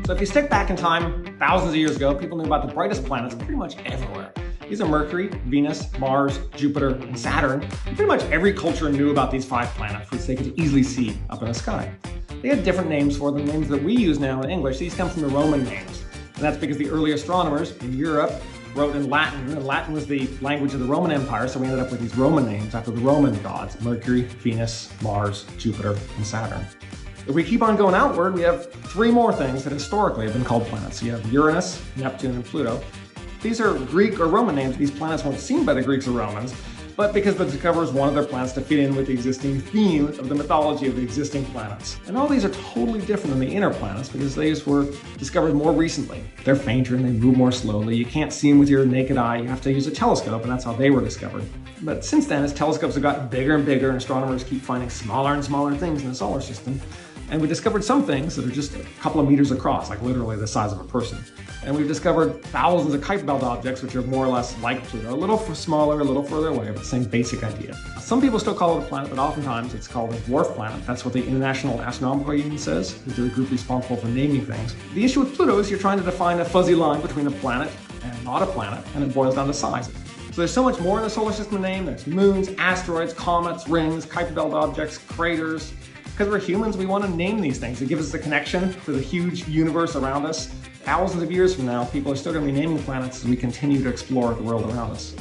So if you stick back in time, thousands of years ago, people knew about the brightest planets pretty much everywhere. These are Mercury, Venus, Mars, Jupiter, and Saturn. And pretty much every culture knew about these 5 planets, which they could easily see up in the sky. They had different names for them, names that we use now in English. These come from the Roman names. And that's because the early astronomers in Europe wrote in Latin, and Latin was the language of the Roman Empire, so we ended up with these Roman names after the Roman gods: Mercury, Venus, Mars, Jupiter, and Saturn. If we keep on going outward, we have 3 more things that historically have been called planets. You have Uranus, Neptune, and Pluto. These are Greek or Roman names. These planets weren't seen by the Greeks or Romans, but because the discoverers wanted their planets to fit in with the existing theme of the mythology of the existing planets. And all these are totally different than the inner planets because these were discovered more recently. They're fainter and they move more slowly. You can't see them with your naked eye. You have to use a telescope, and that's how they were discovered. But since then, as telescopes have gotten bigger and bigger, and astronomers keep finding smaller and smaller things in the solar system, and we discovered some things that are just a couple of meters across, like literally the size of a person. And we've discovered thousands of Kuiper Belt objects, which are more or less like Pluto, a little smaller, a little further away, but the same basic idea. Some people still call it a planet, but oftentimes it's called a dwarf planet. That's what the International Astronomical Union says, which is the group responsible for naming things. The issue with Pluto is you're trying to define a fuzzy line between a planet and not a planet, and it boils down to size. So there's so much more in the solar system to name. There's moons, asteroids, comets, rings, Kuiper Belt objects, craters. Because we're humans, we want to name these things. It gives us a connection to the huge universe around us. Thousands of years from now, people are still going to be naming planets as we continue to explore the world around us.